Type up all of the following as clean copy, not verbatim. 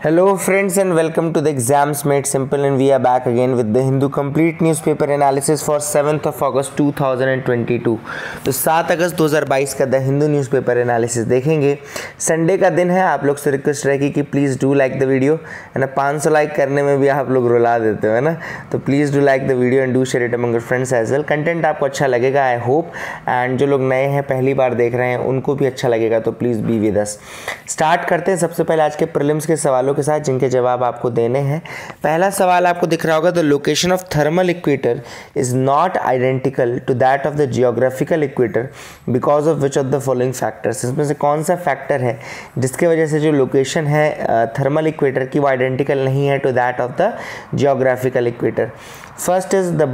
Hello friends and welcome to the Exams Made Simple, and we are back again with the Hindu complete newspaper analysis for 7th of August 2022। तो 7 अगस्त 2022 का the Hindu newspaper analysis देखेंगे। Sunday का दिन है, आप लोग से request रहेगी कि please do like the video, है ना। 500 लाइक करने में भी आप लोग रुला देते हो, है ना। तो please do like the video and do share it among your friends as well. Content आपको अच्छा लगेगा आई होप, एंड जो लोग नए हैं पहली बार देख रहे हैं उनको भी अच्छा लगेगा, तो please be with us. Start करते हैं सबसे पहले आज के प्रीलिम्स के सवालों के साथ, जिनके जवाब आपको देने हैं। पहला सवाल आपको दिख रहा होगा, the location of thermal equator is not identical to that of the geographical equator because of which of the following factors. इसमें से कौन सा फैक्टर है जिसके वजह से जो लोकेशन है थर्मल इक्वेटर की वो आइडेंटिकल नहीं है to that of the geographical equator. First is the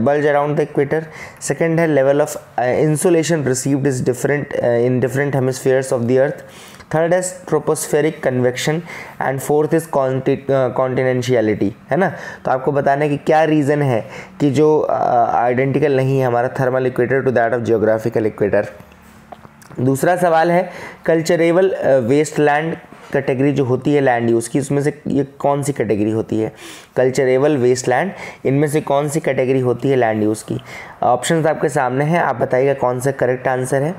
bulge around the equator. Second है level of insolation received is different in different hemispheres of the earth. Third is tropospheric convection and fourth is continentality, है ना। तो आपको बताना है कि क्या reason है कि जो आइडेंटिकल नहीं है हमारा thermal equator to that of geographical equator. दूसरा सवाल है कल्चरेबल वेस्टलैंड कैटेगरी जो होती है लैंड यूज़ की, उसमें से ये कौन सी कैटेगरी होती है। कल्चरेबल वेस्टलैंड, इनमें से कौन सी कैटेगरी होती है लैंड यूज़ की। ऑप्शंस आपके सामने हैं, आप बताइएगा कौन सा करेक्ट आंसर है।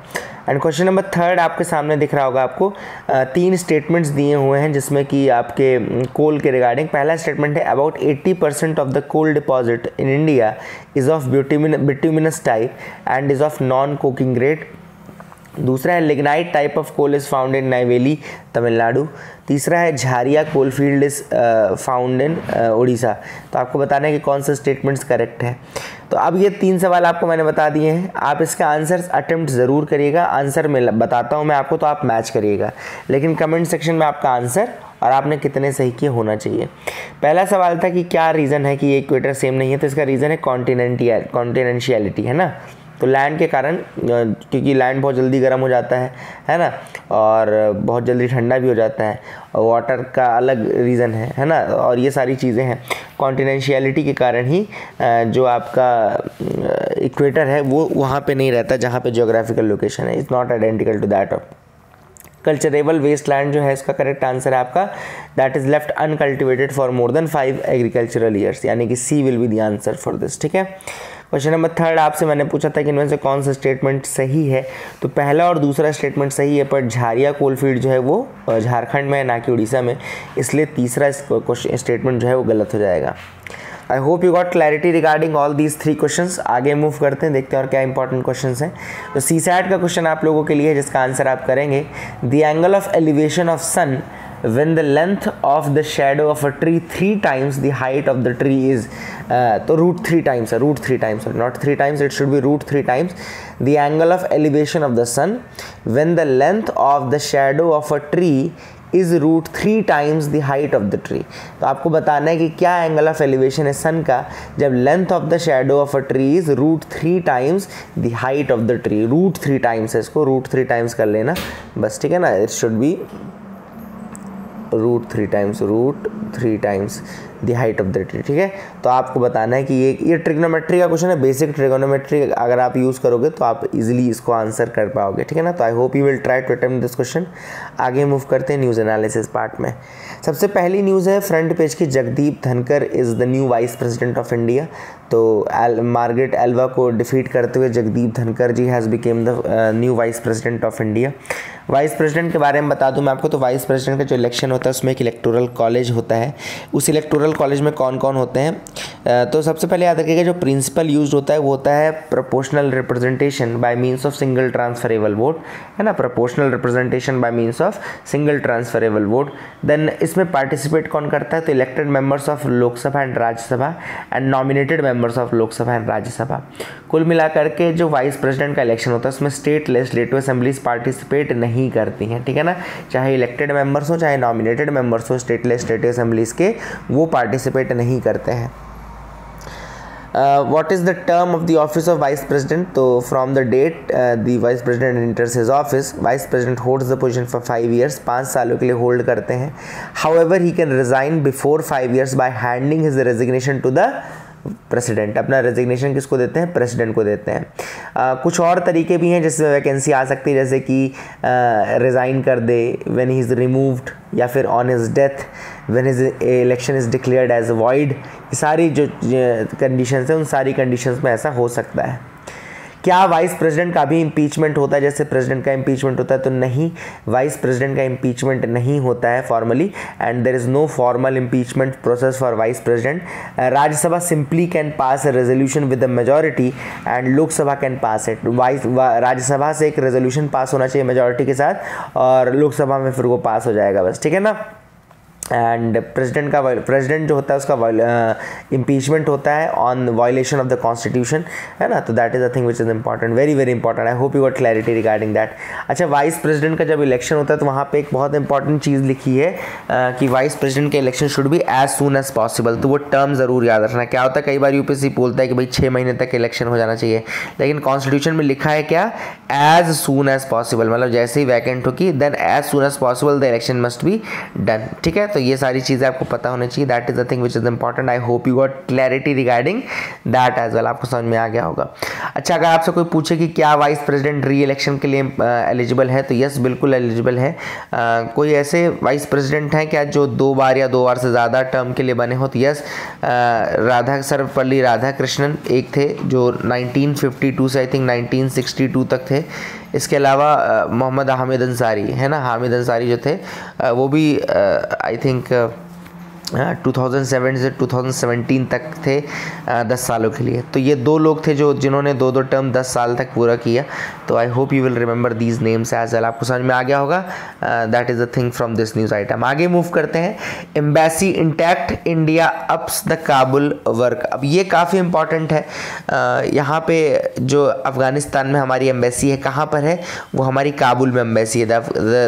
एंड क्वेश्चन नंबर थर्ड आपके सामने दिख रहा होगा आपको, 3 स्टेटमेंट्स दिए हुए हैं जिसमें कि आपके कोल के रिगार्डिंग। पहला स्टेटमेंट है about 80% of the coal deposit in India is of bituminous type and is of non coking grade. दूसरा है lignite type of coal is found in Neyveli Tamil Nadu. तीसरा है Jharia coal field is found in Odisha. तो आपको बताना है कि कौन सा स्टेटमेंट्स करेक्ट है। तो अब ये 3 सवाल आपको मैंने बता दिए हैं, आप इसका आंसर अटेम्प्ट ज़रूर करिएगा। आंसर मैं बताता हूँ मैं आपको, तो आप मैच करिएगा, लेकिन कमेंट सेक्शन में आपका आंसर और आपने कितने सही किए होना चाहिए। पहला सवाल था कि क्या रीज़न है कि ये इक्वेटर सेम नहीं है, तो इसका रीज़न है कॉन्टिनेंशियलिटी, है ना। तो लैंड के कारण, क्योंकि लैंड बहुत जल्दी गर्म हो जाता है ना, और बहुत जल्दी ठंडा भी हो जाता है, और वाटर का अलग रीज़न है ना, और ये सारी चीज़ें हैं। कॉन्टिनेंशियलिटी के कारण ही जो आपका इक्वेटर है वो वहाँ पे नहीं रहता जहाँ पे जियोग्राफिकल लोकेशन है। It's not identical to that of culturable wasteland जो है इसका करेक्ट आंसर है आपका, that is left uncultivated for more than 5 agricultural years, यानी कि C will be the answer for this. ठीक है। क्वेश्चन नंबर थर्ड आपसे मैंने पूछा था कि इनमें से कौन सा स्टेटमेंट सही है, तो पहला और दूसरा स्टेटमेंट सही है, पर झारिया कोलफील्ड जो है वो झारखंड में है, ना कि उड़ीसा में, इसलिए तीसरा स्टेटमेंट जो है वो गलत हो जाएगा। आई hope you got clarity regarding all these 3 questions. आगे मूव करते हैं, देखते हैं और क्या इंपॉर्टेंट क्वेश्चंस हैं। तो सीसैट का क्वेश्चन आप लोगों के लिए है जिसका आंसर आप करेंगे, the angle of elevation of sun when the length of the shadow of a tree 3 times the height of the tree is तो √3 times है, √3 times, not 3 times, it should be √3 times the angle of elevation of the sun when the length of the shadow of a tree is √3 times the height of the tree। तो आपको बताना है कि क्या angle of elevation है सन का जब length of the shadow of a tree is √3 times the height of the tree। √3 times है, इसको √3 times कर लेना बस, ठीक है ना। It should be √3 times the height of the tree, ठीक है। तो आपको बताना है कि ये ट्रिग्नोमेट्री का क्वेश्चन है, बेसिक ट्रिग्नोमेट्री अगर आप यूज़ करोगे तो आप इजीली इसको आंसर कर पाओगे, ठीक है ना। तो I hope you will try to attempt this question. आगे मूव करते हैं न्यूज़ एनालिसिस पार्ट में। सबसे पहली न्यूज़ है फ्रंट पेज की, Jagdeep Dhankhar is the new vice president of India. तो मार्गरेट एल्वा को डिफीट करते हुए Jagdeep Dhankhar ji has become the new vice president of India. Vice president के बारे में बता दूं मैं आपको, तो वाइस प्रेसिडेंट का जो इलेक्शन होता है उसमें एक इलेक्टोरल कॉलेज होता है। उस इलेक्टोरल कॉलेज में कौन कौन होते हैं, तो सबसे पहले याद रखिएगा जो प्रिंसिपल यूज होता है वो होता है proportional representation by means of single transferable vote, है ना। Proportional representation by means of single transferable vote. Then इसमें पार्टिसिपेट कौन करता है, तो elected members of Lok Sabha and Rajya Sabha and nominated members of Lok Sabha and Rajya Sabha. कुल मिलाकर के जो वाइस प्रेसिडेंट का इलेक्शन होता है उसमें स्टेट लेजिस्लेटिव असेंबलीज पार्टिसिपेट नहीं करती हैं, ठीक है ना। चाहे इलेक्टेड मेंबर्स हो चाहे नॉमिनेटेड मेंबर्स हो, स्टेट लेजिस्लेटिव असेंबलीज के वो पार्टिसिपेट नहीं करते हैं। What is the term of the office of vice president? तो from the date the vice president enters his office, vice president holds the position for 5 years, 5 सालों के लिए होल्ड करते हैं। However, he can resign before 5 years by handing his resignation to the president, अपना resignation किसको देते हैं, president को देते हैं। कुछ और तरीके भी हैं जिसमें वैकेंसी आ सकती है, जैसे कि रिज़ाइन कर दे व्हेन ही इज़ रिमूव्ड, या फिर on his death when his election is declared as void. ये सारी जो कंडीशंस हैं उन सारी कंडीशंस में ऐसा हो सकता है। क्या वाइस प्रेसिडेंट का भी इम्पीचमेंट होता है जैसे प्रेसिडेंट का इम्पीचमेंट होता है? तो नहीं, वाइस प्रेसिडेंट का इम्पीचमेंट नहीं होता है formally, and there is no formal impeachment process for vice president. Rajya Sabha simply can pass a resolution with a majority and Lok Sabha can pass it. Rajya Sabha से एक रेजोल्यूशन पास होना चाहिए मेजॉरिटी के साथ, और लोकसभा में फिर वो पास हो जाएगा बस, ठीक है ना। एंड प्रेसिडेंट जो होता है उसका इम्पीचमेंट होता है on violation of the constitution, है ना। तो that is a thing which is important, very very important. I hope you got clarity regarding that. अच्छा, वाइस प्रेसिडेंट का जब इलेक्शन होता है तो वहाँ पे एक बहुत इंपॉर्टेंट चीज़ लिखी है कि वाइस प्रेसिडेंट का election should be as soon as possible. तो वो टर्म ज़रूर याद रखना। क्या होता है, कई बार यूपीएससी बोलता है कि भाई 6 महीने तक इलेक्शन हो जाना चाहिए, लेकिन कॉन्स्टिट्यूशन में लिखा है क्या, एज सून एज पॉसिबल, मतलब जैसे ही वैकेंट होगी then as soon as possible the election must be done, ठीक है। तो ये सारी चीज़ें आपको पता होनी चाहिए, that is the thing which is important. I hope you got clarity regarding that as well, आपको समझ में आ गया होगा। अच्छा, अगर आपसे कोई पूछे कि क्या वाइस प्रेसिडेंट री इलेक्शन के लिए एलिजिबल है, तो यस, बिल्कुल एलिजिबल है। कोई ऐसे वाइस प्रेसिडेंट हैं क्या जो 2 बार या 2 बार से ज़्यादा टर्म के लिए बने हो? तो यस, सर्वपल्ली राधाकृष्णन एक थे जो 1952 से आई थिंक 1962 तक थे। इसके अलावा मोहम्मद हामिद अंसारी, है ना, हामिद अंसारी जो थे वो भी आई थिंक 2007 से 2017 तक थे 10 सालों के लिए। तो ये 2 लोग थे जो जिन्होंने 2 टर्म 10 साल तक पूरा किया। तो I hope you will remember these names as well, आपको समझ में आ गया होगा। That is the thing from this news item. आगे मूव करते हैं। Embassy intact, India ups the Kabul work. अब ये काफ़ी इंपॉर्टेंट है। यहाँ पे जो अफ़गानिस्तान में हमारी एम्बेसी है, कहाँ पर है वो? हमारी काबुल में एम्बेसी है।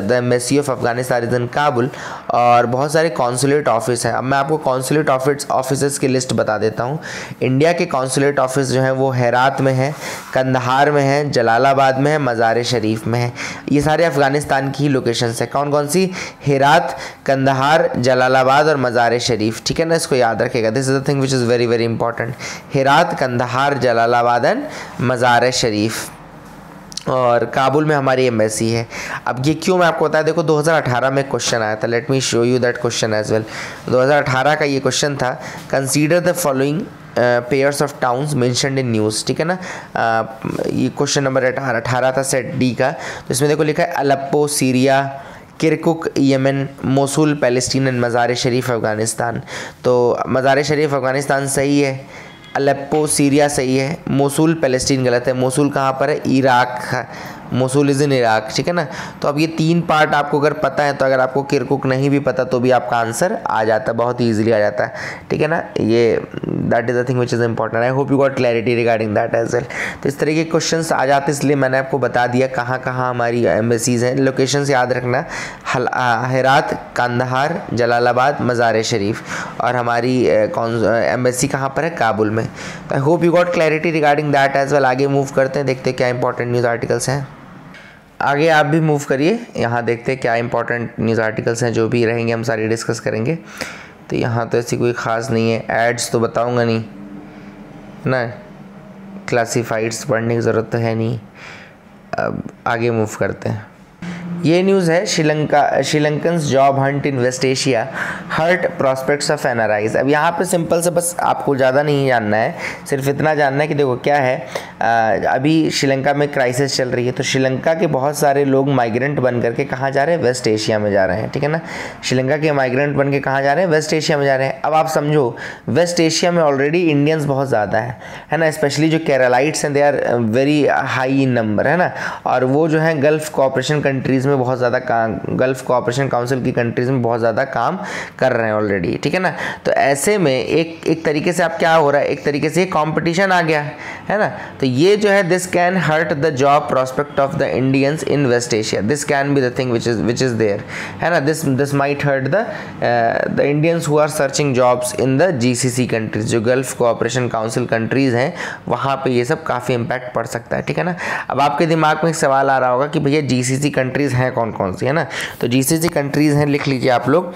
The embassy of Afghanistan is in Kabul, और बहुत सारे कॉन्सुलेट ऑफिस हैं। अब मैं आपको कॉन्सुलेट ऑफिस की लिस्ट बता देता हूँ। इंडिया के कॉन्सुलेट ऑफिस जो हैं वो हेरात में है, कंदहार में है, जलालाबाद में है, मज़ार शरीफ में है। ये सारे अफगानिस्तान की ही लोकेशंस है। कौन कौन सी? हेरात, कंदहार, जलालाबाद और मज़ार शरीफ, ठीक है ना। इसको याद रखेगा, this is the thing which is very very important. Herat, Kandahar, Jalalabad and मज़ार शरीफ, और काबुल में हमारी एम्बेसी है। अब ये क्यों, मैं आपको बताया, देखो 2018 में क्वेश्चन आया था। Let me show you that question as well. 2018 का ये क्वेश्चन था, consider the following pairs of towns mentioned in news, ठीक है ना। ये क्वेश्चन नंबर 18 था सेट डी का। तो इसमें देखो लिखा है Aleppo Syria, Kirkuk Yemen, Mosul Palestine and मज़ार शरीफ अफ़गानिस्तान। तो मज़ार शरीफ अफ़गानिस्तान सही है, अलेप्पो सीरिया सही है, मोसुल पैलेस्टीन गलत है। मोसुल कहाँ पर है? इराक है, मोसुल इज़ इन इराक, ठीक है ना। तो अब ये 3 पार्ट आपको अगर पता है, तो अगर आपको किरकुक नहीं भी पता तो भी आपका आंसर आ जाता है, बहुत ही ईजिली आ जाता है, ठीक है ना। ये that is the thing which is important. I hope you got clarity regarding that as well. तो इस तरह के क्वेश्चंस आ जाते, इसलिए मैंने आपको बता दिया कहाँ कहाँ हमारी एम्बेसीज़ हैं। लोकेशंस याद रखना, हेरात, कंदहार, जलालाबाद, मज़ार शरीफ, और हमारी एम्बेसी कहाँ पर है? काबुल में। I hope you got clarity regarding that as well. आगे मूव करते हैं, देखते हैं क्या इंपॉर्टेंट न्यूज़ आर्टिकल्स हैं। आगे आप भी मूव करिए, यहाँ देखते हैं क्या इंपॉर्टेंट न्यूज़ आर्टिकल्स हैं, जो भी रहेंगे हम सारे डिस्कस करेंगे। तो यहाँ तो ऐसी कोई ख़ास नहीं है, एड्स तो बताऊँगा नहीं ना, क्लासीफाइड्स पढ़ने की ज़रूरत तो है नहीं। अब आगे मूव करते हैं। ये न्यूज़ है, Sri Lankans job hunt in West Asia hurt prospects of NRIs. अब यहाँ पे सिंपल से बस आपको ज़्यादा नहीं जानना है, सिर्फ इतना जानना है कि देखो क्या है, अभी श्रीलंका में क्राइसिस चल रही है। तो श्रीलंका के बहुत सारे लोग माइग्रेंट बन करके कहाँ जा रहे हैं? वेस्ट एशिया में जा रहे हैं, ठीक है ना। श्रीलंका के माइग्रेंट बन के कहाँ जा रहे हैं? वेस्ट एशिया में जा रहे हैं। अब आप समझो, वेस्ट एशिया में ऑलरेडी इंडियंस बहुत ज़्यादा है ना, स्पेशली जो केरलाइट्स हैं, they are very high in number, है ना। और वो जो है गल्फ़ कोऑपरेशन कंट्रीज़ में बहुत ज़्यादा काम, गल्फ़ कोऑपरेशन काउंसिल की कंट्रीज़ में बहुत ज़्यादा काम कर रहे हैं ऑलरेडी, ठीक है ना। तो ऐसे में एक तरीके से आप क्या हो रहा है, एक तरीके से कंपटीशन आ गया है ना। तो ये जो है, this can hurt the job prospect of the Indians in West Asia, this can be the thing which is there, है ना। This might hurt the Indians who are searching jobs in the GCC countries, जो Gulf Cooperation Council countries हैं, वहाँ पे ये सब काफ़ी impact पड़ सकता है, ठीक है ना। अब आपके दिमाग में एक सवाल आ रहा होगा कि भैया जीसीसी कंट्रीज़ हैं कौन कौन सी, है ना। तो जीसीसी कंट्रीज़ हैं, लिख लीजिए आप लोग,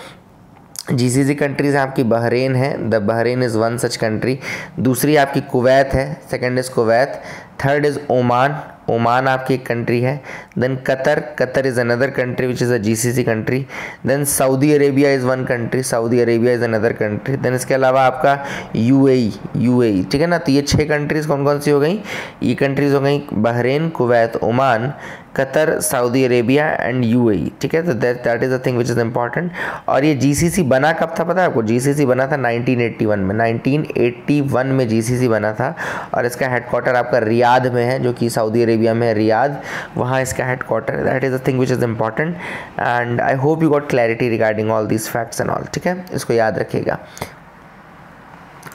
जीसीसी कंट्रीज आपकी बहरीन है, the Bahrain is one such country. दूसरी आपकी कुवैत है, second is Kuwait. Third is Oman, Oman आपकी एक कंट्री है। Then Qatar, Qatar is another country which is a GCC country. Then Saudi Arabia is one country, Saudi Arabia is another country. देन इसके अलावा आपका UAE, ठीक है ना। तो ये 6 कंट्रीज़ कौन कौन सी हो गई? ये कंट्रीज़ हो गई Bahrain, Kuwait, Oman, Qatar, Saudi Arabia and UAE, ठीक है। तो that is the thing which is important. और ये जीसीसी बना कब था पता है आपको? जीसीसी बना था 1981 में, 1981 में जीसीसी बना था। और इसका हेडक्वार्टर आपका रियाद में है, जो कि सऊदी अरेबिया में है, रियाद, वहाँ इसका हेडक्वार्टर है। That is the thing which is important and I hope you got clarity regarding all these facts and all, ठीक है। इसको याद रखिएगा।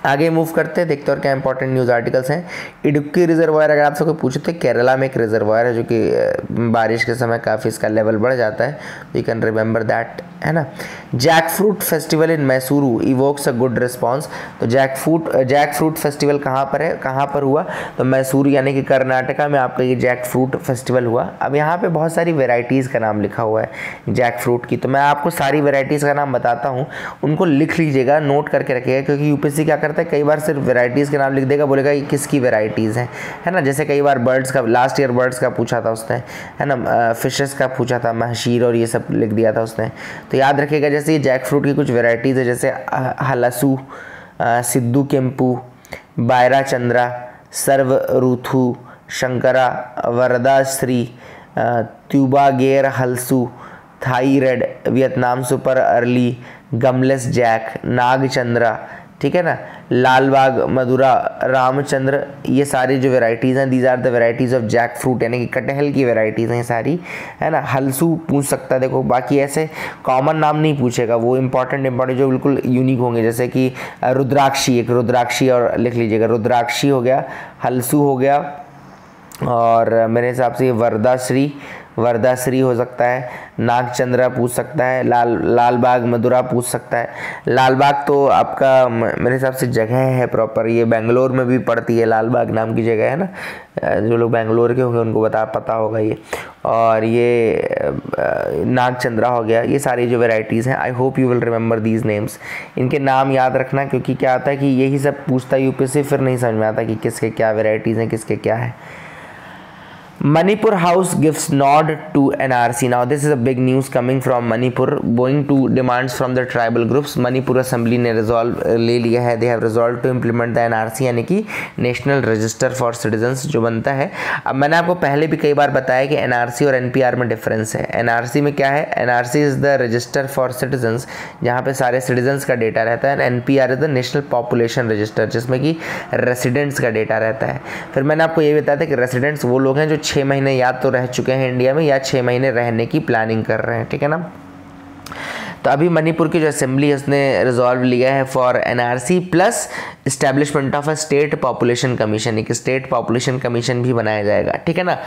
आगे मूव करते हैं, देखते हैं और क्या इंपॉर्टेंट न्यूज़ आर्टिकल्स हैं। इडुक्की रिजर्वायर, अगर आपसे कोई पूछे तो केरला में एक रिजर्वायर है जो कि बारिश के समय काफ़ी इसका लेवल बढ़ जाता है, यू कैन रिमेंबर दैट, है ना। Jackfruit festival in Mysuru evokes a good response. तो जैक फ्रूट फेस्टिवल कहाँ पर है, कहाँ पर हुआ? तो मैसूरू यानी कि कर्नाटका में आपका ये जैक फ्रूट फेस्टिवल हुआ। अब यहाँ पे बहुत सारी वेराइटीज़ का नाम लिखा हुआ है जैक फ्रूट की, तो मैं आपको सारी वेराइटीज़ का नाम बताता हूँ, उनको लिख लीजिएगा, नोट करके रखिएगा, क्योंकि यूपीएससी क्या करता है, कई बार सिर्फ वेराइटीज़ के नाम लिख देगा, बोलेगा ये किसकी वेराइटीज़ हैं, है ना। जैसे कई बार बर्ड्स का, लास्ट ईयर बर्ड्स का पूछा था उसने, है ना, फिशेस का पूछा था, महशीर और ये सब लिख दिया था उसने। तो याद रखिएगा, जैसे ये जैक फ्रूट की कुछ वेराइटीज़ है, जैसे Halasu, Siddhu Kempu, Byra Chandra, Sarva Ruthu, Shankara, Varadashree, Tubagere Halasu, Thai red, Vietnam super early, gumless jack, Nagachandra, ठीक है ना, लालबाग मधुरा, रामचंद्र, ये सारी जो वेराइटीज़ हैं, these are the varieties of jackfruit, यानी कि कटहल की वेराइटीज़ हैं सारी, है ना। हलसू पूछ सकता है, देखो बाकी ऐसे कॉमन नाम नहीं पूछेगा, वो इंपॉर्टेंट जो बिल्कुल यूनिक होंगे, जैसे कि रुद्राक्षी, एक रुद्राक्षी और लिख लीजिएगा, रुद्राक्षी हो गया, हलसू हो गया, और मेरे हिसाब से ये वरदाश्री हो सकता है, नागचंद्रा पूछ सकता है, लालबाग मधुरा पूछ सकता है। लालबाग तो आपका मेरे हिसाब से जगह है प्रॉपर, ये बेंगलोर में भी पड़ती है, लालबाग नाम की जगह है ना, जो लोग बेंगलोर के होंगे उनको पता होगा ये। और ये नागचंद्रा हो गया, ये सारी जो वेराइटीज़ हैं, आई hope you will remember these names, इनके नाम याद रखना, क्योंकि क्या आता है कि यही सब पूछता है यूपीएससी, फिर नहीं समझ में आता कि किसके क्या वेराइटीज़ हैं, किसके क्या है। Manipur House gives nod to NRC. Now this is a big news coming from Manipur, going to demands from the tribal groups. Manipur Assembly ने resolve ले लिया है, they have resolved to implement the NRC, यानी कि National Register for Citizens जो बनता है। अब मैंने आपको पहले भी कई बार बताया कि NRC और NPR में डिफरेंस है। NRC में क्या है? NRC is the Register for Citizens, जहाँ पे सारे सिटीजन्स का डेटा रहता है। NPR is the National Population Register, जिसमें कि रेसिडेंट्स का डेटा रहता है। फिर मैंने आपको ये बताया था कि रेसिडेंट्स वो लोग हैं जो 6 महीने या तो रह चुके हैं इंडिया में, या 6 महीने रहने की प्लानिंग कर रहे हैं, ठीक है ना। तो अभी मणिपुर की जो असेंबली है उसने रिजॉल्व लिया है for NRC plus establishment of a state population commission, एक स्टेट पॉपुलेशन कमीशन भी बनाया जाएगा, ठीक है ना।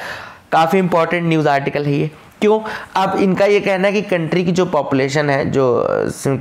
काफ़ी इंपॉर्टेंट न्यूज़ आर्टिकल है ये। क्यों? अब इनका ये कहना है कि कंट्री की जो पॉपुलेशन है, जो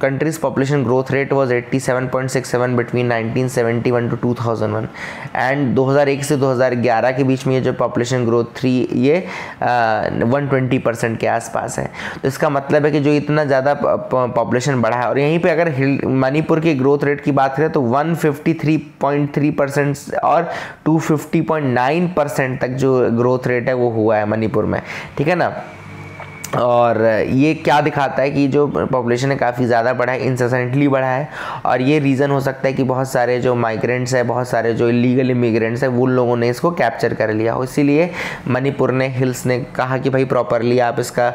countries population growth rate was 87.67 between 1971 to 2001 and 2001 से 2011 के बीच में ये जो पॉपुलेशन ग्रोथ थी ये 120% के आसपास है। तो इसका मतलब है कि जो इतना ज़्यादा पॉपुलेशन बढ़ा है, और यहीं पे अगर मणिपुर की ग्रोथ रेट की बात करें तो 153.3% और 250.9% तक जो ग्रोथ रेट है वो हुआ है मणिपुर में, ठीक है ना। और ये क्या दिखाता है कि जो पॉपुलेशन है काफ़ी ज़्यादा बढ़ा है, इंसेसेंटली बढ़ा है, और ये रीज़न हो सकता है कि बहुत सारे जो माइग्रेंट्स हैं, बहुत सारे जो इलीगल इमिग्रेंट्स हैं, वो लोगों ने इसको कैप्चर कर लिया हो। इसीलिए मणिपुर ने, हिल्स ने कहा कि भाई प्रॉपरली आप इसका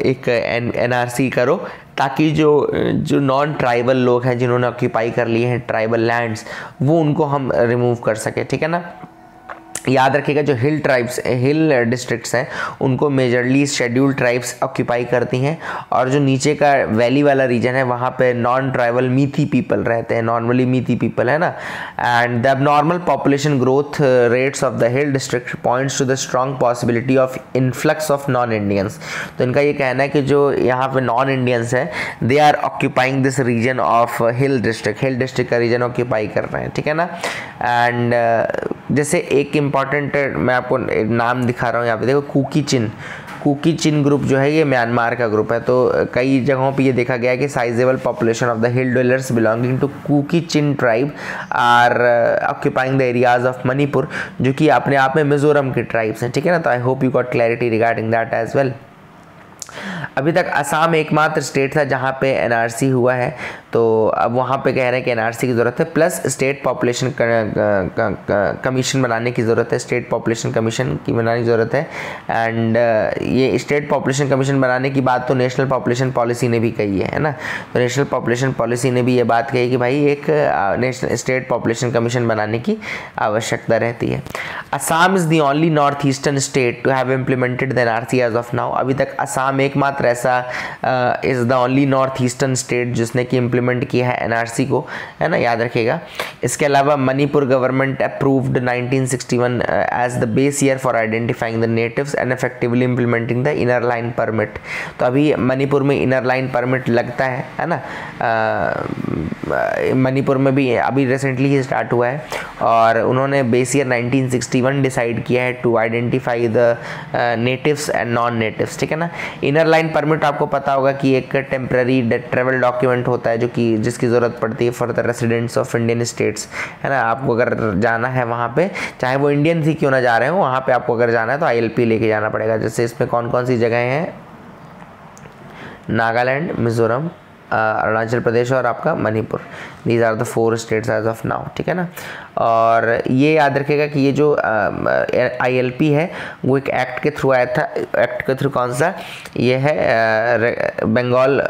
एक एनआरसी करो, ताकि जो नॉन ट्राइबल लोग हैं जिन्होंने ऑक्यूपाई कर लिए हैं ट्राइबल लैंड्स, वो उनको हम रिमूव कर सके, ठीक है ना। याद रखिएगा जो हिल डिस्ट्रिक्ट्स हैं उनको मेजरली शेड्यूल्ड ट्राइब्स ऑक्यूपाई करती हैं, और जो नीचे का वैली वाला रीजन है वहाँ पे नॉन ट्राइबल मीथी पीपल रहते हैं, नॉर्मली मीथी पीपल है ना। And the abnormal population growth rates of the hill district points to the strong possibility of influx of non Indians. तो इनका ये कहना है कि जो यहाँ पे नॉन इंडियंस हैं they are occupying this region of hill district का रीजन ऑक्यूपाई कर रहे हैं, ठीक है ना। एंड जैसे एक इम्पॉर्टेंट मैं आपको नाम दिखा रहा हूँ यहाँ पे, देखो कुकी चिन ग्रुप जो है ये म्यांमार का ग्रुप है। तो कई जगहों पे ये देखा गया है कि sizeable population of the hill dwellers belonging to Kuki Chin tribe are occupying the areas of Manipur, जो कि अपने आप में मिजोरम के ट्राइब्स हैं, ठीक है ना। तो I hope you got clarity regarding that as well. अभी तक असम एकमात्र स्टेट था जहाँ पे एनआरसी हुआ है, तो अब वहाँ पे कह रहे हैं कि एनआरसी की ज़रूरत है, प्लस स्टेट पॉपुलेशन कमीशन बनाने की ज़रूरत है, स्टेट पॉपुलेशन कमीशन की बनाने की ज़रूरत है। एंड ये स्टेट पॉपुलेशन कमीशन बनाने की बात तो नेशनल पॉपुलेशन पॉलिसी ने भी कही है ना। तो नेशनल पॉपुलेशन पॉलिसी ने भी ये बात कही कि भाई एक नेशनल स्टेट पॉपुलेशन कमीशन बनाने की आवश्यकता रहती है। Assam is the only north eastern state to have implemented the NRC as of now. अभी तक असम एकमात्र ऐसा is the only north eastern state जिसने कि इम्प्लीमेंट किया है एनआरसी को, है ना, याद रखिएगा। इसके अलावा Manipur government approved 1961 as the base year for identifying the natives and effectively implementing the inner line permit. तो अभी मणिपुर में इनर लाइन परमिट लगता है ना। मणिपुर में भी अभी रिसेंटली ही स्टार्ट हुआ है और उन्होंने बेस ईयर 1961 डिसाइड किया है to identify the natives and non natives, ठीक है ना। इनर लाइन परमिट आपको पता होगा कि एक टेम्पररी ट्रेवल डॉक्यूमेंट होता है जो कि जिसकी ज़रूरत पड़ती है for the residents of Indian states, है ना। आपको अगर जाना है वहाँ पे, चाहे वो इंडियन ही क्यों ना जा रहे हो, वहाँ पे आपको अगर जाना है तो ILP लेके जाना पड़ेगा। जैसे इसमें कौन कौन सी जगहें हैं, नागालैंड, मिज़ोरम, अरुणाचल प्रदेश और आपका Manipur. These are the 4 states as of now, ठीक है ना। और ये याद रखिएगा कि ये जो ILP है वो एक एक्ट के थ्रू आया था। एक्ट के थ्रू कौन सा, ये है बंगाल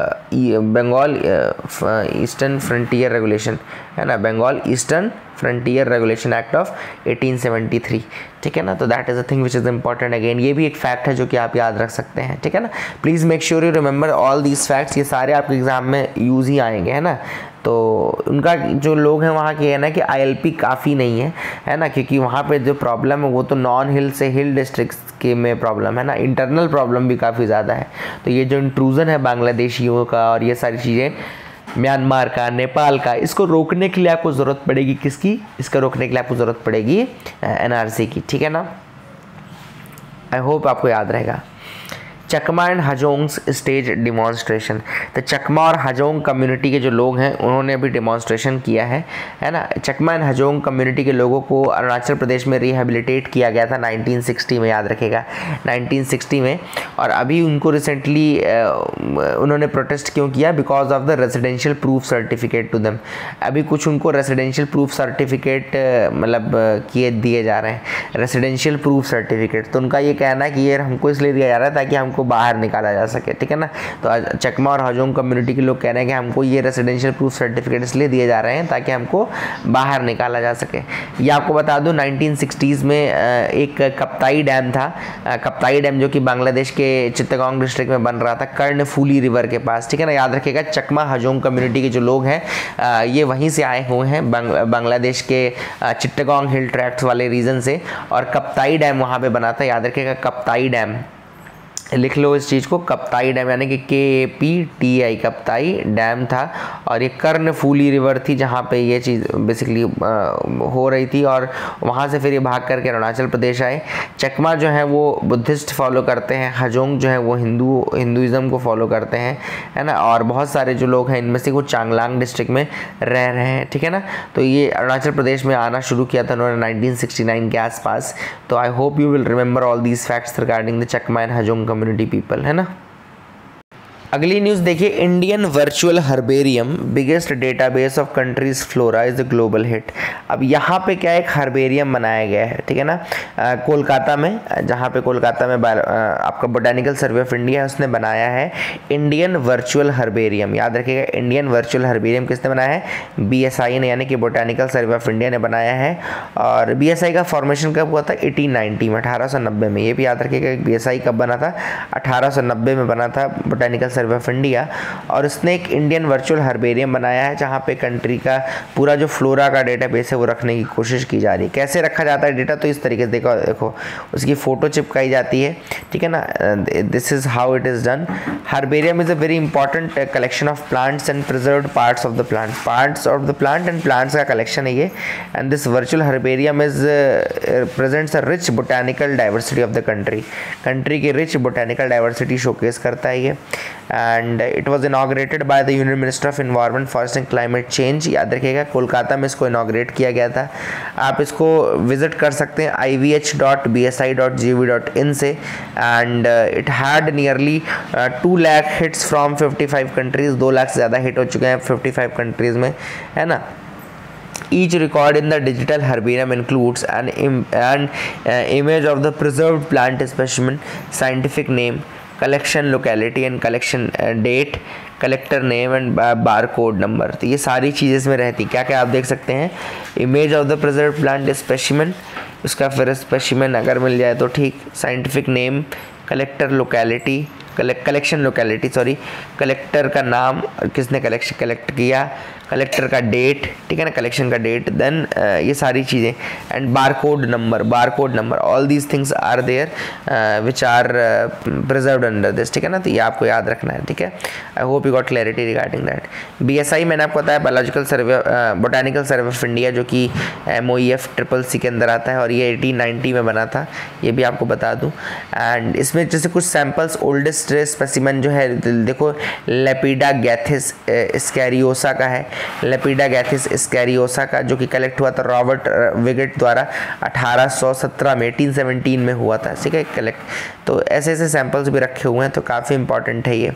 ईस्टर्न फ्रंटियर रेगुलेशन, है ना, Bengal eastern frontier regulation act of 1873, ठीक है ना। तो that is a thing which is important again. ये भी एक फैक्ट है जो कि आप याद रख सकते हैं, ठीक है ना। Please make sure you remember all these facts. ये सारे आपके एग्जाम में यूज़ ही आएंगे, है ना। तो उनका जो लोग हैं वहाँ के है ना कि ILP काफ़ी नहीं है ना, क्योंकि वहाँ पे जो प्रॉब्लम है वो तो नॉन हिल से हिल डिस्ट्रिक्ट्स के में प्रॉब्लम है ना, इंटरनल प्रॉब्लम भी काफ़ी ज़्यादा है। तो ये जो इंट्रूजन है बांग्लादेशियों का और ये सारी चीज़ें, म्यांमार का, नेपाल का, इसको रोकने के लिए आपको ज़रूरत पड़ेगी किसकी, इसका रोकने के लिए आपको ज़रूरत पड़ेगी NRC की, ठीक है ना। आई होप आपको याद रहेगा। चकमा एंड हाजोंग्स स्टेज डिमॉन्स्ट्रेशन। तो चकमा और हाजोंग कम्युनिटी के जो लोग हैं उन्होंने अभी डिमॉन्स्ट्रेशन किया है ना। चकमा एंड हाजोंग कम्युनिटी के लोगों को अरुणाचल प्रदेश में रिहेबिलिटेट किया गया था 1960 में, याद रखेगा 1960 में। और अभी उनको रिसेंटली उन्होंने प्रोटेस्ट क्यों किया, because of the residential proof certificate to them. अभी कुछ उनको रेजिडेंशियल प्रूफ सर्टिफिकेट मतलब दिए जा रहे हैं, रेजिडेंशियल प्रूफ सर्टिफिकेट। तो उनका ये कहना है कि ये हमको इसलिए दिया जा रहा है ताकि हमको बाहर निकाला जा सके, ठीक है ना। तो चकमा और हाजोंग कम्युनिटी के लोग कह रहे हैं कि हमको ये रेसिडेंशियल प्रूफ सर्टिफिकेट इसलिए दिए जा रहे हैं ताकि हमको बाहर निकाला जा सके। ये आपको बता दूं 1960s में एक कप्ताई डैम था, कप्ताई डैम जो कि बांग्लादेश के चित्तगोंग डिस्ट्रिक्ट में बन रहा था, कर्णफूली रिवर के पास, ठीक है ना। याद रखिएगा चकमा हाजोंग कम्युनिटी के जो लोग हैं ये वहीं से आए हुए हैं, बांग्लादेश के चिट्टगोंग हिल ट्रैक्ट्स वाले रीजन से, और कप्ताई डैम वहाँ पे बना था। याद रखिएगा कप्ताई डैम, लिख लो इस चीज़ को, कप्ताई डैम यानी कि KAPTI कप्ताई डैम था। और ये कर्णफूली रिवर थी जहाँ पे ये चीज़ बेसिकली हो रही थी, और वहाँ से फिर ये भाग करके अरुणाचल प्रदेश आए। चकमा जो है वो बुद्धिस्ट फॉलो करते हैं, हाजोंग जो है वो हिंदुज़म को फॉलो करते हैं, है ना। और बहुत सारे जो लोग हैं इनमें से वो चांगलांग डिस्ट्रिक्ट में रह रहे हैं, ठीक है ना। तो ये अरुणाचल प्रदेश में आना शुरू किया था उन्होंने 1969 के आसपास। तो I hope you will remember all these facts regarding the Chakma and Hajong community people, है ना। अगली न्यूज़ देखिए, Indian virtual herbarium biggest database of countries flora is the global hit. अब यहाँ पे क्या एक हर्बेरियम बनाया गया है, ठीक है ना, कोलकाता में, जहाँ पे कोलकाता में आपका बोटानिकल सर्वे ऑफ इंडिया है उसने बनाया है इंडियन वर्चुअल हर्बेरियम। याद रखिएगा इंडियन वर्चुअल हर्बेरियम किसने बनाया है, BSI ने, यानी कि बोटानिकल सर्वे ऑफ इंडिया ने बनाया है। और BSI का फॉर्मेशन कब हुआ था, 1890 में, 1890 में। ये भी याद रखिएगा BSI कब बना था, 1890 में बना था botanical survey survey of India, और उसने एक इंडियन वर्चुअल हर्बेरियम बनाया है जहाँ पे कंट्री का पूरा जो फ्लोरा का डेटाबेस है वो रखने की कोशिश की जा रही है। कैसे रखा जाता है डेटा, तो इस तरीके से देखो उसकी फ़ोटो चिपकाई जाती है, ठीक है ना। This is how it is done. Herbarium is a very important collection of plants and preserved parts of the plant and plants का कलेक्शन है ये। And this virtual herbarium is presents a rich botanical diversity of the country की rich botanical diversity showcase करता है ये। And it was inaugurated by the union minister of environment forest and climate change. याद रखिएगा कोलकाता में इसको inaugurate किया गया था। आप इसको विजिट कर सकते हैं ivh.bsi.gov.in से। And it had nearly 2 lakh hits from 55 countries. 2 lakh से ज़्यादा हिट हो चुके हैं 55 कंट्रीज़ में, है ना। Each record in the digital herbarium includes an image of the preserved plant specimen, scientific name, collection locality and collection date, collector name and barcode number. तो ये सारी चीज़ें इसमें रहती। क्या क्या आप देख सकते हैं, image of the preserved plant specimen, उसका फिर स्पेसिमेन अगर मिल जाए तो ठीक, scientific name, collector locality, collection locality sorry, collector का नाम, किसने कलेक्ट किया, कलेक्टर का डेट, ठीक है ना, कलेक्शन का डेट, देन ये सारी चीज़ें, and barcode number, all these things are there which are preserved under this, ठीक है ना। तो ये आपको याद रखना है, ठीक है। आई hope you got clarity regarding that. BSI मैंने आपको बताया biological survey botanical survey of India, जो कि MOEF CCC के अंदर आता है, और ये 1890 में बना था, ये भी आपको बता दूँ। एंड इसमें जैसे कुछ सैम्पल्स ओल्डेस्ट स्पेसिमेन जो है देखो, लेपिडागैथिस स्कैरियोसा का है, लेपिडागैथिस स्कैरियोसा का, जो कि कलेक्ट हुआ था रॉबर्ट विगेट द्वारा 1817 में 1817 में हुआ था, ठीक है, कलेक्ट। तो ऐसे ऐसे सैंपल्स भी रखे हुए हैं, तो काफ़ी इंपॉर्टेंट है ये।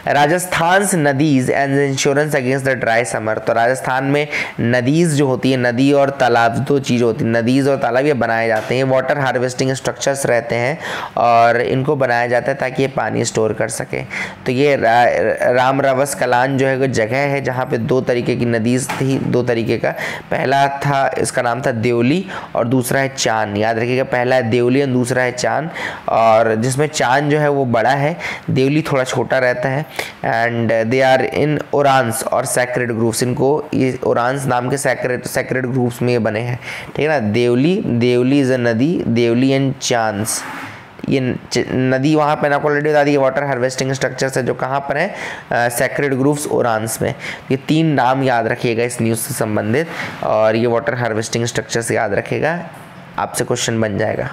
Rajasthan nadis and insurance against the dry summer. तो राजस्थान में नदीज जो होती है, नदी और तालाब दो चीज़ होती है, नदीज और तालाब ये बनाए जाते हैं, वाटर हार्वेस्टिंग स्ट्रक्चर्स रहते हैं और इनको बनाया जाता है ताकि ये पानी स्टोर कर सके। तो ये राम रवस कलान जो है वो जगह है जहाँ पे 2 तरीके की नदीज थी, 2 तरीके का। पहला था, इसका नाम था देवली और दूसरा है चांद। याद रखिएगा, पहला है देवली और दूसरा है चांद, और जिसमें चांद जो है वो बड़ा है, देवली थोड़ा छोटा रहता है। एंड दे आर इन ओरांस और सैक्रेड ग्रुप्स, इनको ये ओरांस नाम के सैक्रेड ग्रुप्स में ये बने हैं, ठीक है ना। देवली इज अ नदी, देवली एंड चांस, ये नदी वहाँ पर आपको ऑलरेडी बता दी, वाटर हार्वेस्टिंग स्ट्रक्चर्स है जो कहाँ पर है, सैक्रेड ग्रुप्स ओरांस में। ये 3 नाम याद रखिएगा इस न्यूज़ से संबंधित, और ये वाटर हार्वेस्टिंग स्ट्रक्चर्स याद रखिएगा, आपसे क्वेश्चन बन जाएगा।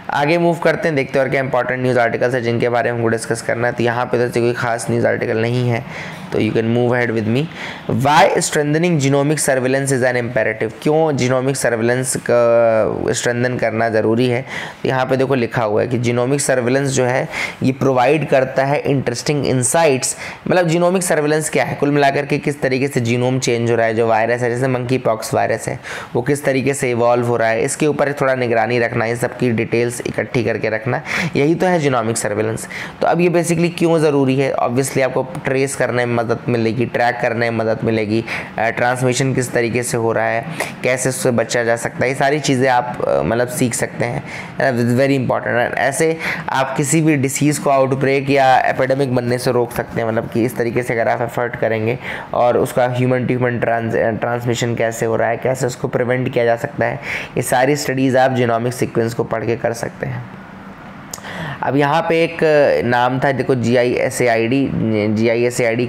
आगे मूव करते हैं, देखते हैं और क्या इंपॉर्टेंट न्यूज़ आर्टिकल्स है जिनके बारे में हमको डिस्कस करना है। तो यहाँ पे तो कोई खास न्यूज़ आर्टिकल नहीं है, तो you can move ahead with me. Why strengthening genomic surveillance is an imperative. क्यों जीनोमिक सर्विलेंस का स्ट्रेंथन करना ज़रूरी है। तो यहाँ पे देखो लिखा हुआ है कि जीनोमिक सर्विलेंस जो है ये प्रोवाइड करता है इंटरेस्टिंग इंसाइट्स। मतलब जीनोमिक सर्विलेंस क्या है, कुल मिलाकर के किस तरीके से जीनोम चेंज हो रहा है, जो वायरस है जैसे मंकी पॉक्स वायरस है वो किस तरीके से इवॉल्व हो रहा है, इसके ऊपर थोड़ा निगरानी रखना, इन सबकी डिटेल्स इकट्ठी करके रखना, यही तो है जीनोमिक सर्विलेंस। तो अब ये बेसिकली क्यों ज़रूरी है, ऑब्वियसली आपको ट्रेस करने में मदद मिलेगी, ट्रैक करने में मदद मिलेगी, ट्रांसमिशन किस तरीके से हो रहा है, कैसे उससे बचा जा सकता है, ये सारी चीज़ें आप मतलब सीख सकते हैं, वेरी इंपॉर्टेंट। ऐसे आप किसी भी डिसीज़ को आउटब्रेक या एपिडेमिक बनने से रोक सकते हैं, मतलब कि इस तरीके से अगर आप एफर्ट करेंगे, और उसका ह्यूमन टू ह्यूमन ट्रांसमिशन कैसे हो रहा है, कैसे उसको प्रिवेंट किया जा सकता है, ये सारी स्टडीज़ आप जीनोमिक सीक्वेंस को पढ़ के कर सकते हैं। अब यहाँ पे एक नाम था, देखो GISAID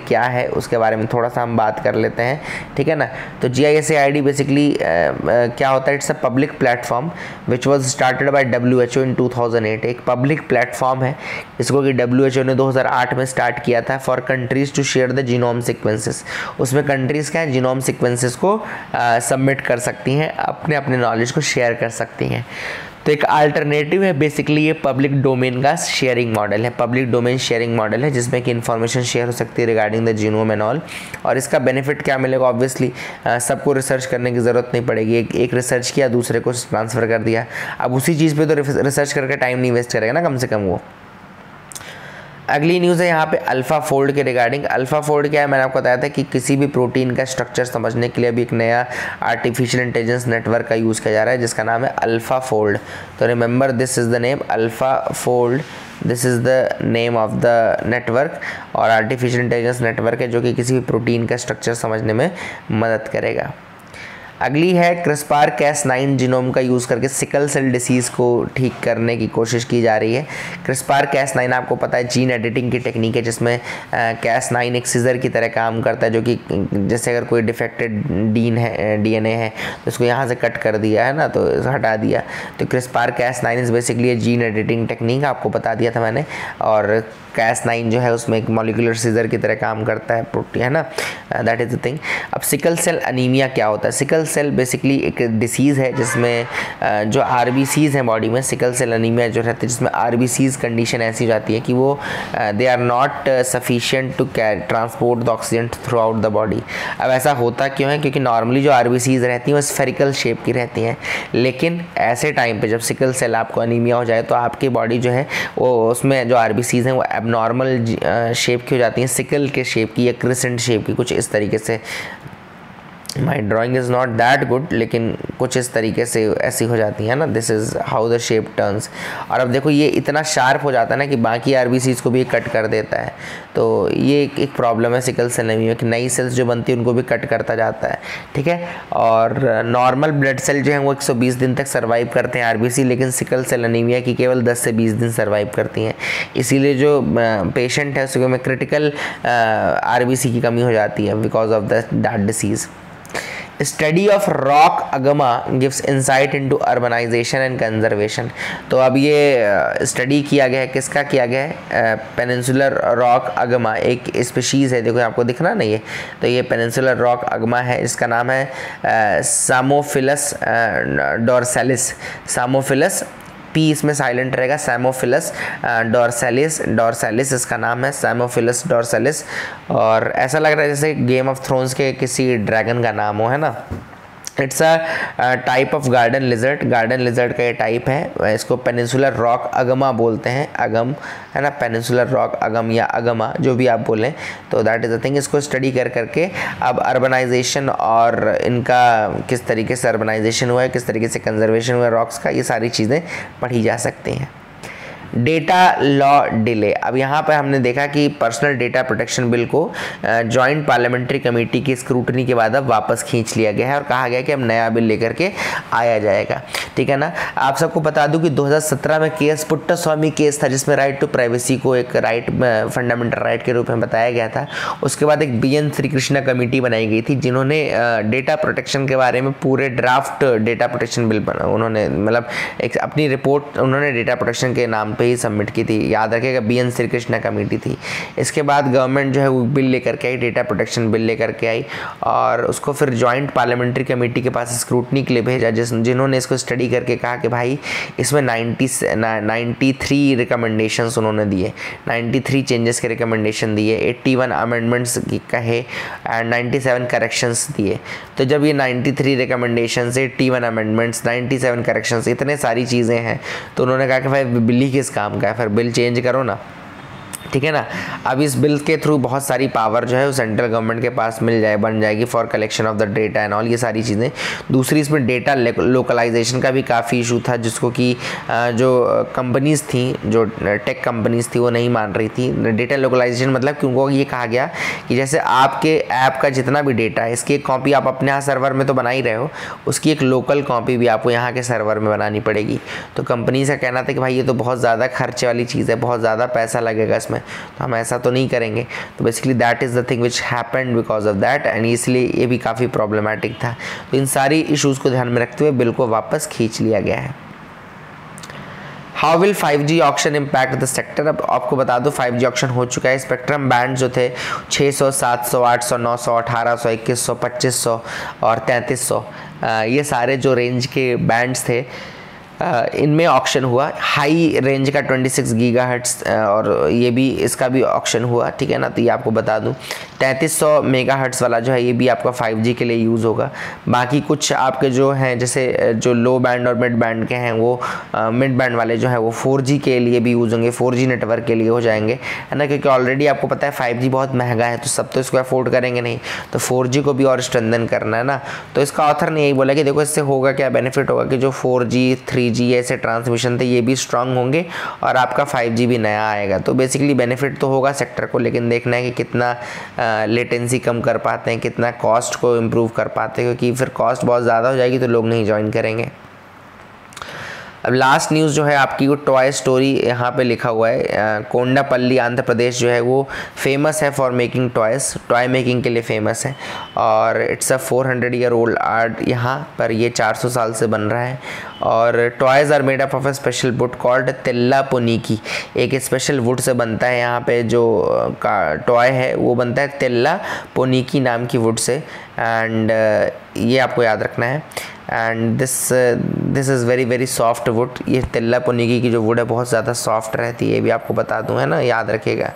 क्या है उसके बारे में थोड़ा सा हम बात कर लेते हैं, ठीक है ना। तो GISAID बेसिकली क्या होता है, it's a public platform which was started by WHO इन 2008। एक पब्लिक प्लेटफॉर्म है इसको कि WHO ने 2008 में स्टार्ट किया था for countries to share the genome sequences. उसमें कंट्रीज़ क्या है, जीनोम सीक्वेंसेस को सबमिट कर सकती हैं, अपने अपने नॉलेज को शेयर कर सकती हैं। तो एक अल्टरनेटिव है बेसिकली, ये पब्लिक डोमेन का शेयरिंग मॉडल है, पब्लिक डोमेन शेयरिंग मॉडल है जिसमें कि इन्फॉर्मेशन शेयर हो सकती है regarding the genome and all. और इसका बेनिफिट क्या मिलेगा, ऑब्वियसली सबको रिसर्च करने की ज़रूरत नहीं पड़ेगी, एक रिसर्च किया दूसरे को ट्रांसफ़र कर दिया, अब उसी चीज़ पे तो रिसर्च करके टाइम नहीं वेस्ट करेगा ना कम से कम वो। अगली न्यूज़ है यहाँ पे अल्फ़ा फोल्ड के रिगार्डिंग। अल्फ़ा फोल्ड क्या है, मैंने आपको बताया था कि किसी भी प्रोटीन का स्ट्रक्चर समझने के लिए अभी एक नया आर्टिफिशियल इंटेलिजेंस नेटवर्क का यूज़ किया जा रहा है जिसका नाम है अल्फ़ा फोल्ड। तो remember this is the name alpha fold, this is the name of the network, और आर्टिफिशियल इंटेलिजेंस नेटवर्क है जो कि किसी भी प्रोटीन का स्ट्रक्चर समझने में मदद करेगा। अगली है क्रिस्पार Cas9 जीनोम का यूज़ करके सिकल सेल डिसीज़ को ठीक करने की कोशिश की जा रही है। क्रिस्पार Cas9 आपको पता है जीन एडिटिंग की टेक्निक है जिसमें Cas9 एक सीजर की तरह काम करता है, जो कि जैसे अगर कोई डिफेक्टेड DNA है तो उसको यहाँ से कट कर दिया है ना, तो हटा दिया। तो क्रिस्पार Cas9 is basically gene editing technique, आपको बता दिया था मैंने। और Cas9 जो है उसमें एक मॉलिक्यूलर सीजर की तरह काम करता है प्रोटीन, है ना, दैट इज़ द थिंग। अब सिकल सेल अनीमिया क्या होता है? सिकल सेल बेसिकली एक डिसीज़ है जिसमें जो RBCs हैं बॉडी में, सिकल सेल अनीमिया जो रहती है जिसमें RBCs कंडीशन ऐसी हो जाती है कि वो they are not sufficient to transport the oxygen throughout the body. अब ऐसा होता क्यों है? क्योंकि नॉर्मली जो RBCs रहती हैं वो स्फेरिकल शेप की रहती हैं, लेकिन ऐसे टाइम पे जब सिकल सेल आपको अनीमिया हो जाए तो आपकी बॉडी जो है वो उसमें जो RBCs हैं वो एबनॉर्मल शेप की हो जाती हैं, सिकल के शेप की या क्रिसेंट शेप की, कुछ इस तरीके से। माई drawing is not that good, लेकिन कुछ इस तरीके से ऐसी हो जाती है ना, this is how the shape turns. और अब देखो ये इतना शार्प हो जाता है ना कि बाकी RBCs को भी कट कर देता है। तो ये एक प्रॉब्लम है सिकल सेल एनीमिया की, नई सेल्स जो बनती है उनको भी कट करता जाता है, ठीक है। और नॉर्मल ब्लड सेल जो है वो 120 दिन तक सर्वाइव करते हैं RBC, लेकिन सिकल सेल एनीमिया की केवल 10 से 20 दिन सर्वाइव करती हैं। इसीलिए जो पेशेंट है उसमें क्रिटिकल RBC की कमी हो जाती है because of that disease. Study of rock agama gives insight into urbanisation and conservation. तो अब ये स्टडी किया गया है, किसका किया गया है? पेनिनसुलर रॉक अगमा एक स्पीशीज़ है, देखो आपको दिख रहा नहीं है, तो ये पेनिनसुलर रॉक अगमा है, इसका नाम है सामोफिलस डॉर्सैलिस। सामोफिलस P इसमें साइलेंट रहेगा, सैमोफिलस डॉर्सैलिस इसका नाम है, सैमोफिलस डॉर्सैलिस। और ऐसा लग रहा है जैसे गेम ऑफ थ्रोन्स के किसी ड्रैगन का नाम हो, है ना। It's a type of garden lizard, garden lizard का ये टाइप है। इसको पेनिनसुलर रॉक अगमा बोलते हैं, अगम, है ना, पेनिनसुलर रॉक अगम या अगमा जो भी आप बोलें, तो दैट इज़ द थिंग। इसको स्टडी कर करके अब अर्बनाइजेशन और इनका किस तरीके से अर्बनाइजेशन हुआ है, किस तरीके से कंजर्वेशन हुआ है रॉक्स का, ये सारी चीज़ें पढ़ी जा सकती हैं। Data law delay. अब यहाँ पर हमने देखा कि पर्सनल डेटा प्रोटेक्शन बिल को जॉइंट पार्लियामेंट्री कमेटी की स्क्रूटनी के बाद अब वापस खींच लिया गया है और कहा गया कि अब नया बिल लेकर के आया जाएगा, ठीक है ना। आप सबको बता दूं कि 2017 में केस पुट्टास्वामी केस था जिसमें राइट टू प्राइवेसी को एक राइट, फंडामेंटल राइट के रूप में बताया गया था। उसके बाद एक BN श्रीकृष्णा कमेटी बनाई गई थी जिन्होंने डेटा प्रोटेक्शन के बारे में पूरे ड्राफ्ट डेटा प्रोटेक्शन बिल बना, उन्होंने मतलब एक अपनी रिपोर्ट उन्होंने डेटा प्रोटेक्शन के नाम पे ही सबमिट की थी, याद रखिएगा BN श्रीकृष्णा कमेटी थी। इसके बाद गवर्नमेंट जो है वो बिल लेकर के आई, डेटा प्रोटेक्शन बिल लेकर के आई और उसको फिर जॉइंट पार्लियामेंट्री कमेटी के पास स्क्रूटनी के लिए भेजा, जिन्होंने इसको स्टडी करके कहा कि भाई इसमें 93 रिकमेंडेशंस उन्होंने दिए, 93 चेंजेस के रिकमेंडेशन दिए, 81 अमेंडमेंट्स कहे एंड 97 करेक्शंस दिए। तो जब ये 93 रिकमेंडेशंस, 81 अमेंडमेंट्स, 97 करेक्शंस, इतने सारी चीज़ें हैं, तो उन्होंने कहा कि भाई बिल ही किस काम का है, फिर बिल चेंज करो ना, ठीक है ना। अब इस बिल के थ्रू बहुत सारी पावर जो है वो सेंट्रल गवर्नमेंट के पास बन जाएगी for collection of the data and all, ये सारी चीज़ें। दूसरी इसमें डेटा लोकलाइजेशन का भी काफ़ी इशू था, जिसको कि जो कंपनीज़ थी, जो टेक कंपनीज़ थी वो नहीं मान रही थी। डेटा लोकलाइजेशन मतलब क्योंकि ये कहा गया कि जैसे आपके ऐप का जितना भी डेटा है इसकी एक कॉपी आप अपने यहाँ सर्वर में तो बना ही रहे हो, उसकी एक लोकल कॉपी भी आपको यहाँ के सर्वर में बनानी पड़ेगी। तो कंपनी का कहना था कि भाई ये तो बहुत ज़्यादा खर्चे वाली चीज़ है, बहुत ज़्यादा पैसा लगेगा इसमें, तो हम ऐसा तो नहीं करेंगे। तो basically that is the thing which happened because of that and इसलिए ये भी काफ़ी प्रॉब्लमेटिक था। तो इन सारी इश्यूज़ को ध्यान में रखते हुए बिल को वापस खींच लिया गया है। How will 5G auction impact the sector. अब आपको बता दो 5G ऑक्शन हो चुका है। स्पेक्ट्रम बैंड जो थे 600, 700, 800, 900, 1800, 2100, 2500 और 3300, ये सारे जो रेंज के बैंड्स थे इनमें ऑक्शन हुआ। हाई रेंज का 26 गीगाहर्ट्ज़ और ये भी इसका भी ऑक्शन हुआ, ठीक है ना। तो ये आपको बता दूं 3300 मेगाहर्ट्ज़ वाला जो है ये भी आपका 5G के लिए यूज़ होगा। बाकी कुछ आपके जो हैं जैसे जो लो बैंड और मिड बैंड के हैं वो मिड बैंड वाले जो है वो 4G के लिए भी यूज़ होंगे, 4G नेटवर्क के लिए हो जाएंगे, है ना, क्योंकि ऑलरेडी आपको पता है 5G बहुत महंगा है, तो सब तो इसको अफोर्ड करेंगे नहीं, तो 4G को भी और स्ट्रेंथन करना है ना। तो इसका ऑथर ने यही बोला कि देखो इससे होगा क्या, बेनिफिट होगा कि जो 4G 3G ऐसे ट्रांसमिशन थे ये भी स्ट्रांग होंगे और आपका 5G भी नया आएगा। तो बेसिकली बेनिफिट तो होगा सेक्टर को, लेकिन देखना है कि कितना लेटेंसी कम कर पाते हैं, कितना कॉस्ट को इम्प्रूव कर पाते हैं, क्योंकि फिर कॉस्ट बहुत ज़्यादा हो जाएगी तो लोग नहीं ज्वाइन करेंगे। अब लास्ट न्यूज़ जो है आपकी वो टॉय स्टोरी यहाँ पे लिखा हुआ है। कोंडापल्ली आंध्र प्रदेश जो है वो फेमस है for making toys, toy making के लिए फेमस है, और it's a 400 year old art. यहाँ पर ये 400 साल से बन रहा है, और toys are made up of a special wood called Tella Poniki. एक स्पेशल वुड से बनता है, यहाँ पे जो टॉय है वो बनता है तेल्ला पोनीकी नाम की वुड से, एंड ये आपको याद रखना है। And this is very very soft wood. ये तेल्ला पोनीकी की जो वुड है बहुत ज़्यादा सॉफ्ट रहती है, ये भी आपको बता दूँ, है ना, याद रखिएगा।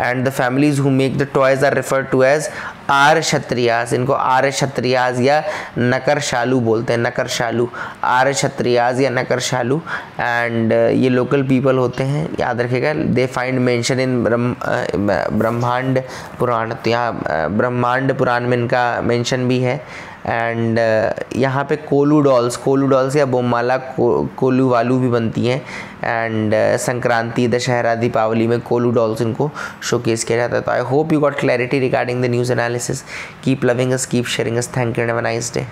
And the families who make the toys are referred to as Arya Kshatriyas. इनको आर्य क्षत्रियाज या नकरशालू बोलते हैं, नकरशालू, आर्य क्षत्रियाज या नकरशालू। एंड ये लोकल पीपल होते हैं, याद रखिएगा। दे फाइंड मेंशन इन ब्रह्मांड पुराण, तो यहाँ ब्रह्मांड पुराण में इनका मेंशन भी है। एंड यहाँ पे कोलू डॉल्स या बोमाला कोलू वालू भी बनती हैं, एंड संक्रांति, दशहरा, दीपावली में कोलू डॉल्स इनको शोकेस किया जाता है। तो I hope you got clarity regarding the news analysis. Keep loving us, keep sharing us, thank you and have a nice day.